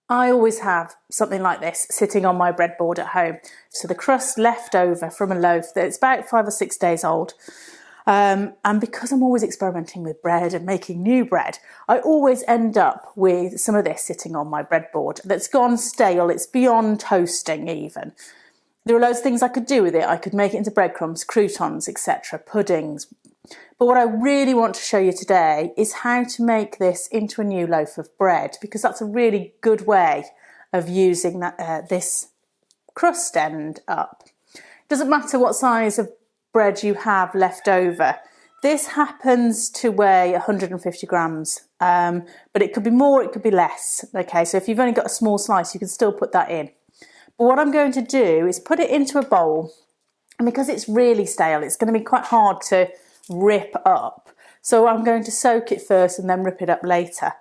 I always have something like this sitting on my breadboard at home. So the crust left over from a loaf that's about 5 or 6 days old. And because I'm always experimenting with bread and making new bread, I always end up with some of this sitting on my breadboard that's gone stale. It's beyond toasting even. There are loads of things I could do with it. I could make it into breadcrumbs, croutons, etc., puddings. But what I really want to show you today is how to make this into a new loaf of bread, because that's a really good way of using this crust end up. It doesn't matter what size of bread you have left over. This happens to weigh 150 grams, but it could be more, it could be less. Okay, so if you've only got a small slice, you can still put that in. But what I'm going to do is put it into a bowl, and because it's really stale, it's going to be quite hard to rip up. So I'm going to soak it first and then rip it up later.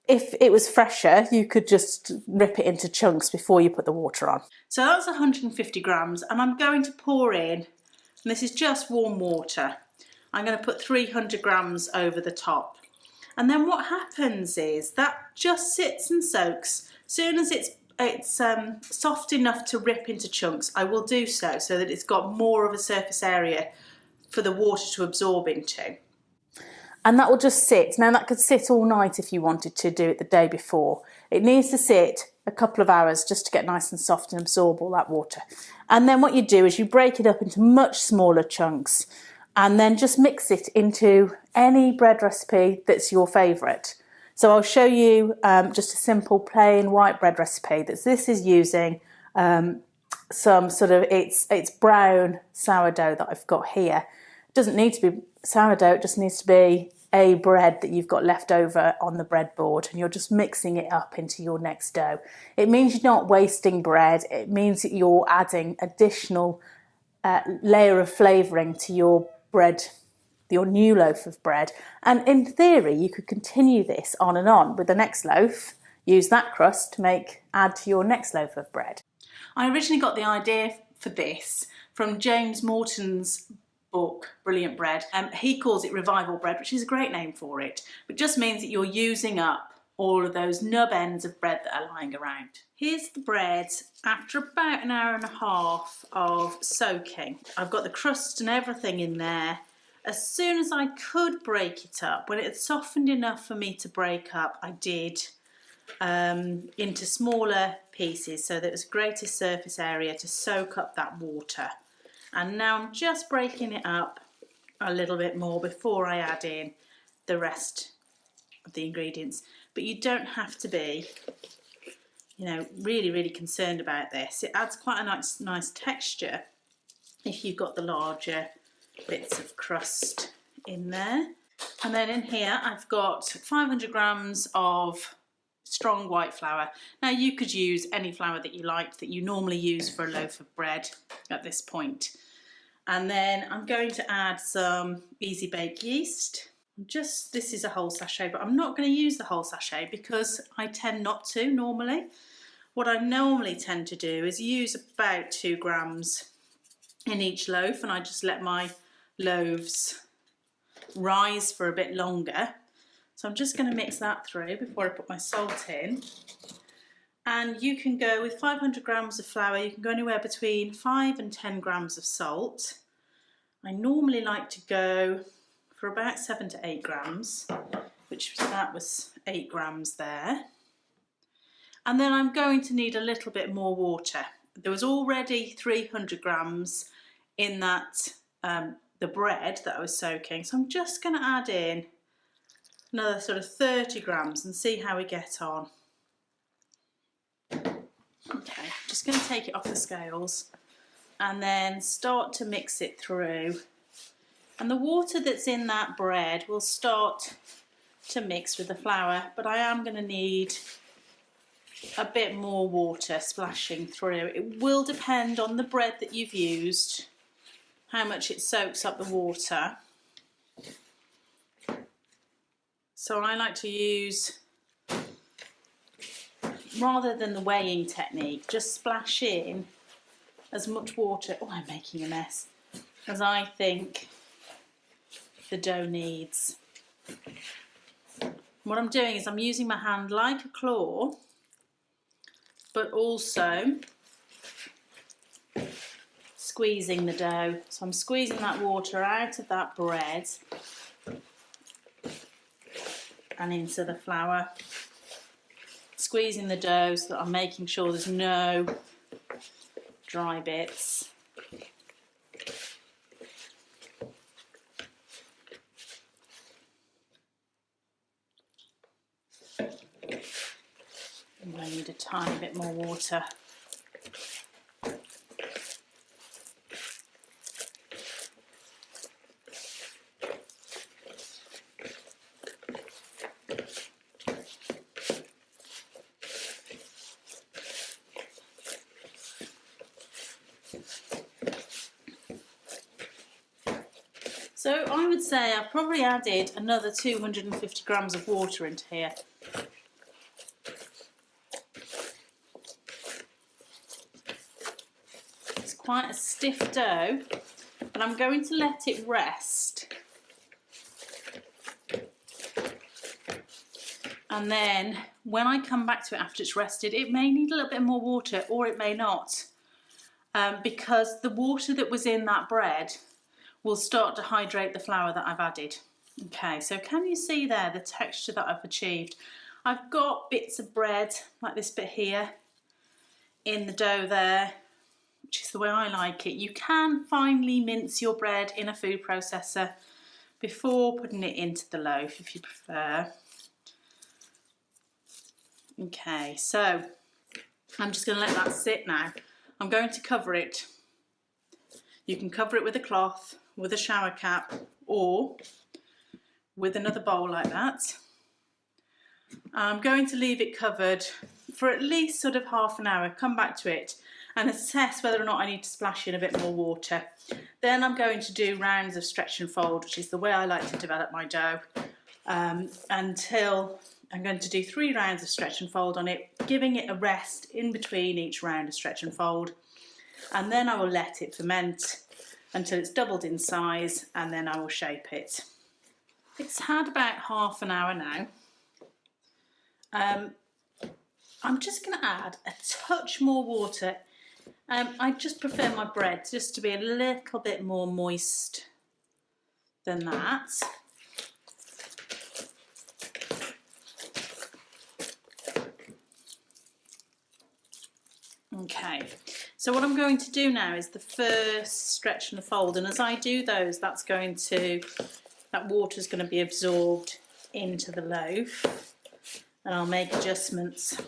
If it was fresher, you could just rip it into chunks before you put the water on. So that's 150 grams, and I'm going to pour in, and this is just warm water. I'm going to put 300 grams over the top. And then what happens is that just sits and soaks. As soon as it's soft enough to rip into chunks, I will do so that it's got more of a surface area for the water to absorb into. And that will just sit. Now that could sit all night if you wanted to do it the day before. It needs to sit a couple of hours just to get nice and soft and absorb all that water. And then what you do is you break it up into much smaller chunks and then just mix it into any bread recipe that's your favourite. So I'll show you just a simple plain white bread recipe. This is using some sort of, it's brown sourdough that I've got here. It doesn't need to be sourdough, it just needs to be a bread that you've got left over on the breadboard, and you're just mixing it up into your next dough. It means you're not wasting bread. It means that you're adding additional layer of flavouring to your bread, your new loaf of bread. And in theory, you could continue this on and on with the next loaf, use that crust to add to your next loaf of bread. I originally got the idea for this from James Morton's book, Brilliant Bread. He calls it revival bread, which is a great name for it, but just means that you're using up all of those nub ends of bread that are lying around. Here's the bread after about an hour and a half of soaking. I've got the crust and everything in there. As soon as I could break it up, when it had softened enough for me to break up, I did into smaller pieces so that there's greater surface area to soak up that water. And now I'm just breaking it up a little bit more before I add in the rest of the ingredients. But you don't have to be, really concerned about this. It adds quite a nice texture if you've got the larger bits of crust in there. And then in here I've got 500 grams of strong white flour. Now you could use any flour that you liked that you normally use for a loaf of bread at this point. And then I'm going to add some easy bake yeast. This is a whole sachet, but I'm not going to use the whole sachet because I tend not to normally. What I normally tend to do is use about 2 grams in each loaf, and I just let my loaves rise for a bit longer. So I'm just going to mix that through before I put my salt in. And you can go with 500 grams of flour, you can go anywhere between 5 and 10 grams of salt. I normally like to go for about 7 to 8 grams, that was 8 grams there. And then I'm going to need a little bit more water. There was already 300 grams in that, the bread that I was soaking, so I'm just going to add in another sort of 30 grams and see how we get on. Okay, just going to take it off the scales and then start to mix it through. And the water that's in that bread will start to mix with the flour, but I am going to need a bit more water splashing through. It will depend on the bread that you've used, how much it soaks up the water. So I like to use, rather than the weighing technique, just splash in as much water, I'm making a mess, as I think the dough needs. What I'm doing is I'm using my hand like a claw but also squeezing the dough. So I'm squeezing that water out of that bread and into the flour. Squeezing the dough so that I'm making sure there's no dry bits. And I need a tiny bit more water. So I would say I've probably added another 250 grams of water into here. It's quite a stiff dough, but I'm going to let it rest. And then when I come back to it after it's rested, it may need a little bit more water or it may not, because the water that was in that bread will start to hydrate the flour that I've added. Okay, so can you see there the texture that I've achieved? I've got bits of bread, like this bit here, in the dough there, which is the way I like it. You can finely mince your bread in a food processor before putting it into the loaf if you prefer. Okay, so I'm just going to let that sit now. I'm going to cover it. You can cover it with a cloth, with a shower cap, or with another bowl like that. I'm going to leave it covered for at least sort of half an hour, come back to it and assess whether or not I need to splash in a bit more water. Then I'm going to do rounds of stretch and fold, which is the way I like to develop my dough, until I'm going to do 3 rounds of stretch and fold on it, giving it a rest in between each round of stretch and fold. And then I will let it ferment until it's doubled in size, and then I will shape it. It's had about half an hour now. I'm just going to add a touch more water. I just prefer my bread just to be a little bit more moist than that. Okay, so what I'm going to do now is the first stretch and fold, and as I do those, that water's going to be absorbed into the loaf, and I'll make adjustments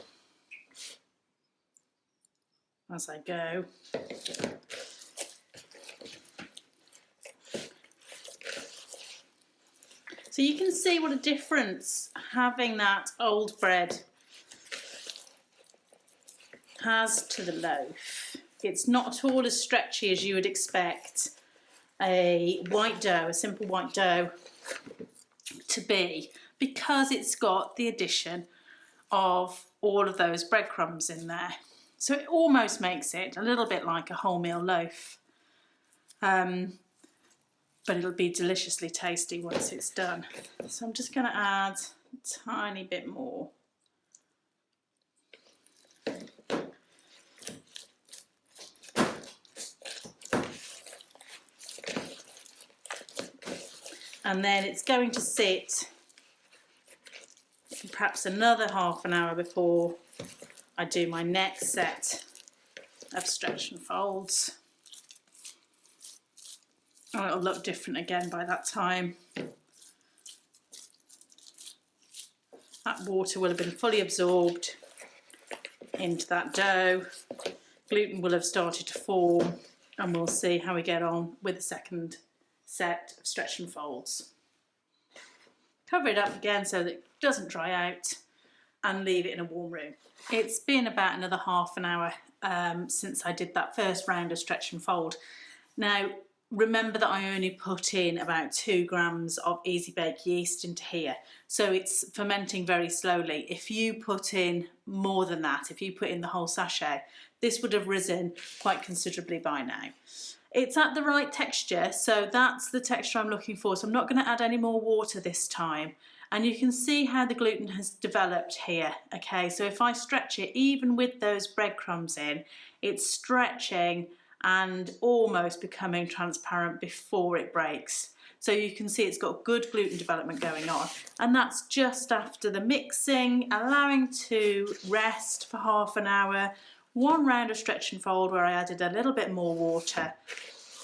as I go. So you can see what a difference having that old bread has to the loaf. It's not at all as stretchy as you would expect a white dough, a simple white dough, to be, because it's got the addition of all of those breadcrumbs in there. So it almost makes it a little bit like a wholemeal loaf, but it'll be deliciously tasty once it's done. So I'm just going to add a tiny bit more. And then it's going to sit for perhaps another half an hour before I do my next set of stretch and folds. And it'll look different again by that time. That water will have been fully absorbed into that dough. Gluten will have started to form, and we'll see how we get on with the second set of stretch and folds. Cover it up again so that it doesn't dry out, and leave it in a warm room. It's been about another half an hour since I did that first round of stretch and fold. Now remember that I only put in about 2 grams of easy bake yeast into here, so it's fermenting very slowly. If you put in more than that, if you put in the whole sachet, this would have risen quite considerably by now. It's at the right texture, so that's the texture I'm looking for. So I'm not going to add any more water this time. And you can see how the gluten has developed here. Okay, so if I stretch it, even with those breadcrumbs in, it's stretching and almost becoming transparent before it breaks. So you can see it's got good gluten development going on. And that's just after the mixing, allowing to rest for half an hour, one round of stretch and fold where I added a little bit more water,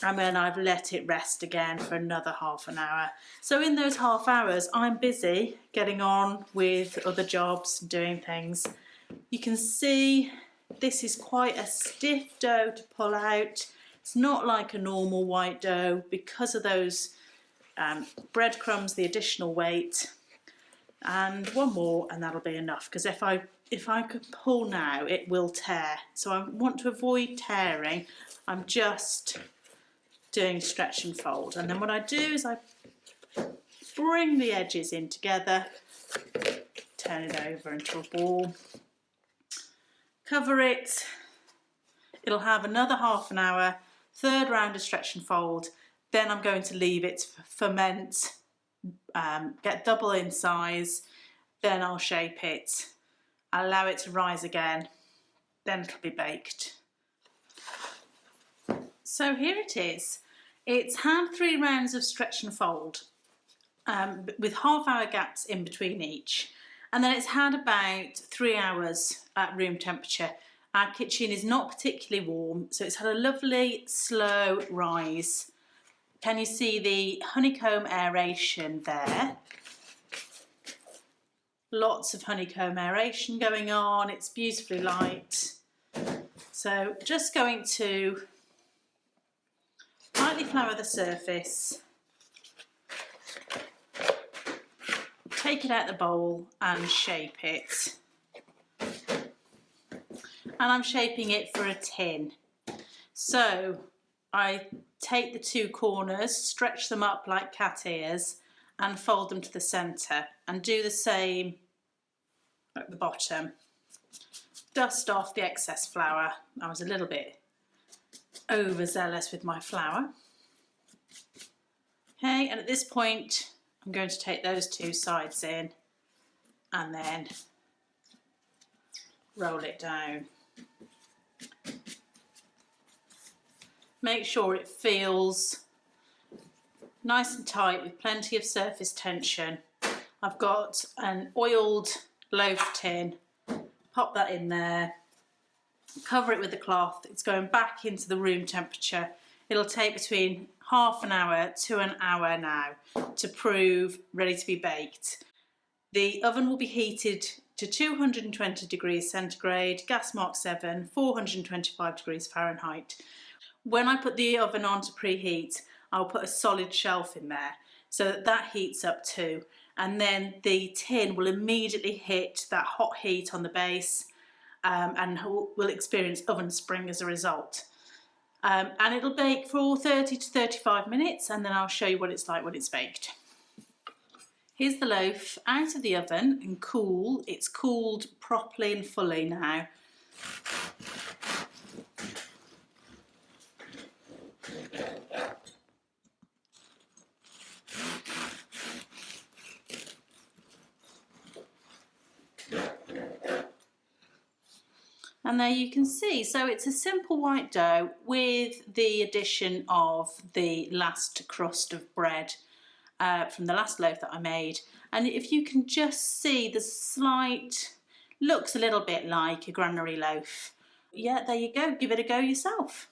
and then I've let it rest again for another half an hour. So in those half hours, I'm busy getting on with other jobs, doing things. You can see this is quite a stiff dough to pull out. It's not like a normal white dough because of those breadcrumbs, the additional weight. And one more and that'll be enough, because if I could pull now, it will tear. So I want to avoid tearing. I'm just doing stretch and fold. And then what I do is I bring the edges in together, turn it over into a ball, cover it. It'll have another half an hour, third round of stretch and fold. Then I'm going to leave it to ferment, get double in size. Then I'll shape it, allow it to rise again. Then it'll be baked. So here it is. It's had 3 rounds of stretch and fold with half-hour gaps in between each. And then it's had about 3 hours at room temperature. Our kitchen is not particularly warm, so it's had a lovely slow rise. Can you see the honeycomb aeration there? Lots of honeycomb aeration going on. It's beautifully light. So just going to lightly flour the surface, take it out the bowl and shape it. And I'm shaping it for a tin. So I take the 2 corners, stretch them up like cat ears and fold them to the centre, and do the same at the bottom. Dust off the excess flour. I was a little bit overzealous with my flour. Okay, and at this point I'm going to take those 2 sides in and then roll it down. Make sure it feels nice and tight with plenty of surface tension. I've got an oiled loaf tin, pop that in there, cover it with the cloth. It's going back into the room temperature. It'll take between half an hour to an hour now to prove ready to be baked. The oven will be heated to 220 degrees centigrade, gas mark 7, 425 degrees Fahrenheit. When I put the oven on to preheat, I'll put a solid shelf in there so that heats up too. And then the tin will immediately hit that hot heat on the base and will experience oven spring as a result. And it'll bake for 30 to 35 minutes, and then I'll show you what it's like when it's baked. Here's the loaf out of the oven and cool. It's cooled properly and fully now. And there you can see, so it's a simple white dough with the addition of the last crust of bread from the last loaf that I made. And if you can just see the slight, looks a little bit like a granary loaf. Yeah, there you go, give it a go yourself.